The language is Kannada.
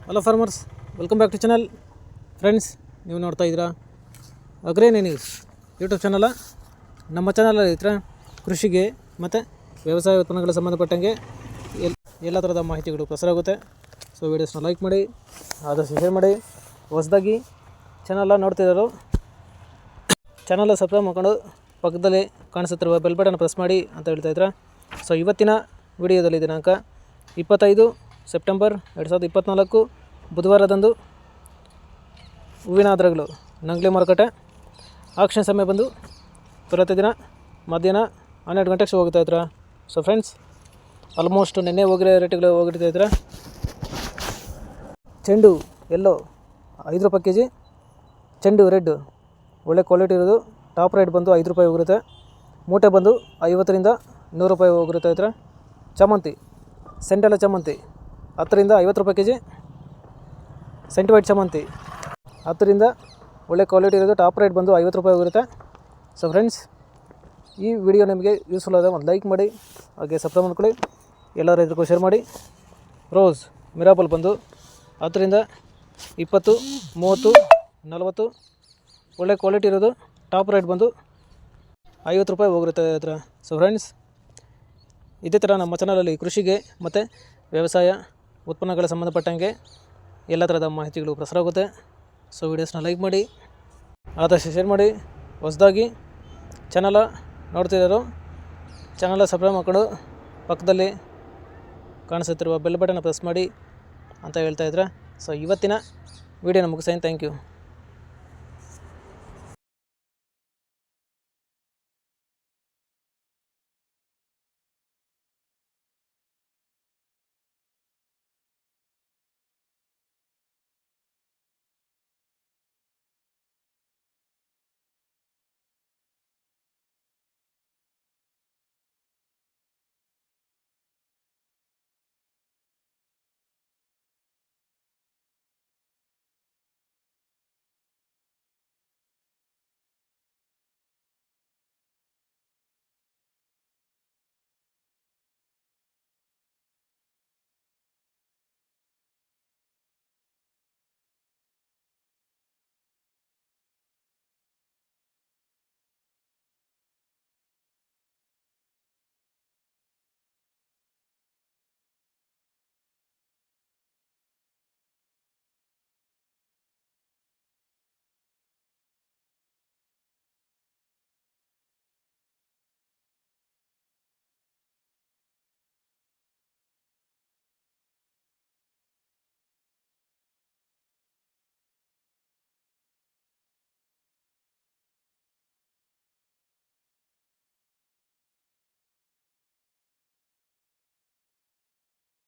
Hello farmers, welcome back to channel. Friends, ನೀವು ನೋಡ್ತಾ ಇದ್ದೀರಾ ಅಗ್ರೇನಿ ನ್ಯೂಸ್ ಯೂಟ್ಯೂಬ್ ಚಾನಲ. ನಮ್ಮ ಚಾನಲಲ್ಲಿ ಇತರ ಕೃಷಿಗೆ ಮತ್ತು ವ್ಯವಸಾಯ ಉತ್ಪನ್ನಗಳ ಸಂಬಂಧಪಟ್ಟಂಗೆ ಎಲ್ಲ ಥರದ ಮಾಹಿತಿಗಳು ಪ್ರಸಾರ ಆಗುತ್ತೆ. ಸೊ ವೀಡಿಯೋಸ್ನ ಲೈಕ್ ಮಾಡಿ, ಆದಷ್ಟು ಶೇರ್ ಮಾಡಿ. ಹೊಸದಾಗಿ ಚಾನಲ ನೋಡ್ತಿರೋರು ಚಾನಲ್ ಸಬ್ಸ್ಕ್ರೈಬ್ ಮಾಡ್ಕೊಂಡು ಪಕ್ಕದಲ್ಲಿ ಕಾಣಿಸುತ್ತಿರುವ ಬೆಲ್ ಬಟನ್ ಪ್ರೆಸ್ ಮಾಡಿ ಅಂತ ಹೇಳ್ತಾಯಿದ್ರೆ. ಸೊ ಇವತ್ತಿನ ವಿಡಿಯೋದಲ್ಲಿ ದಿನಾಂಕ 25 ಸೆಪ್ಟೆಂಬರ್ 2024 ಬುಧವಾರದಂದು ಹೂವಿನ ಹದ್ರಗಳು ನಂಗ್ಲಿ ಮಾರುಕಟ್ಟೆ ಆಕ್ಷನ್ ಸಮಯ ಬಂದು ಪ್ರತಿದಿನ ಮಧ್ಯಾಹ್ನ 12 ಗಂಟೆಗೆ ಶೋ ಹೋಗ್ತಾ ಇದ್ರೆ. ಸೊ ಫ್ರೆಂಡ್ಸ್, ಆಲ್ಮೋಸ್ಟ್ ನೆನ್ನೆ ಹೋಗಿರೋ ರೇಟ್ಗಳು ಹೋಗಿರ್ತಾ ಇದ್ರೆ. ಚೆಂಡು ಎಲ್ಲೋ 5 ರೂಪಾಯಿ kg, ಚೆಂಡು ರೆಡ್ ಒಳ್ಳೆ ಕ್ವಾಲಿಟಿ ಇರೋದು ಟಾಪ್ ರೇಟ್ ಬಂದು 5 ರೂಪಾಯಿ ಹೋಗಿರುತ್ತೆ. ಮೂಟೆ ಬಂದು 50 ರಿಂದ 100 ರೂಪಾಯಿ ಹೋಗಿರುತ್ತೆ ಇದ್ರೆ. ಚಾಮಂತಿ ಸೆಂಟೆಲ್ಲ ಚಾಮಂತಿ 10 ರಿಂದ 50 ರೂಪಾಯಿ kg, ಸೆಂಟ್ ವೈಟ್ ಚಾಮಂತಿ 10 ರಿಂದ ಒಳ್ಳೆ ಕ್ವಾಲಿಟಿ ಇರೋದು ಟಾಪ್ ರೇಟ್ ಬಂದು 50 ರೂಪಾಯಿ ಹೋಗಿರುತ್ತೆ. ಸೊ ಫ್ರೆಂಡ್ಸ್, ಈ ವಿಡಿಯೋ ನಿಮಗೆ ಯೂಸ್ಫುಲ್ ಆದ ಒಂದು ಲೈಕ್ ಮಾಡಿ, ಹಾಗೆ ಸಬ್ಸ್ಕ್ರೈಬ್ ಮಾಡ್ಕೊಳ್ಳಿ, ಎಲ್ಲ ರೈತರಿಗೂ ಶೇರ್ ಮಾಡಿ. ರೋಸ್ ಮಿರಾಪಲ್ ಬಂದು 10 ರಿಂದ 20, 30, 40 ಒಳ್ಳೆ ಕ್ವಾಲಿಟಿ ಇರೋದು ಟಾಪ್ ರೇಟ್ ಬಂದು 50 ರೂಪಾಯಿ ಹೋಗಿರುತ್ತೆ ಹತ್ರ. ಸೊ ಫ್ರೆಂಡ್ಸ್, ಇದೇ ಥರ ನಮ್ಮ ಚಾನಲಲ್ಲಿ ಕೃಷಿಗೆ ಮತ್ತು ವ್ಯವಸಾಯ ಉತ್ಪನ್ನಗಳ ಸಂಬಂಧಪಟ್ಟಂಗೆ ಎಲ್ಲ ಥರದ ಮಾಹಿತಿಗಳು ಪ್ರಸಾರ ಆಗುತ್ತೆ. ಸೊ ವೀಡಿಯೋಸ್ನ ಲೈಕ್ ಮಾಡಿ, ಆದಷ್ಟು ಶೇರ್ ಮಾಡಿ. ಹೊಸದಾಗಿ ಚಾನಲ ನೋಡ್ತಿರೋರು ಚಾನಲ ಸಬ್ಸ್ಕ್ರೈಬ್ ಮಾಡ್ಕೊಂಡು ಪಕ್ಕದಲ್ಲಿ ಕಾಣಿಸುತ್ತಿರುವ ಬೆಲ್ ಬಟನ್ ಪ್ರೆಸ್ ಮಾಡಿ ಅಂತ ಹೇಳ್ತಾಯಿದ್ರೆ. ಸೊ ಇವತ್ತಿನ ವೀಡಿಯೋನ ಮುಗಿಸ್ತೀನಿ. Thank you.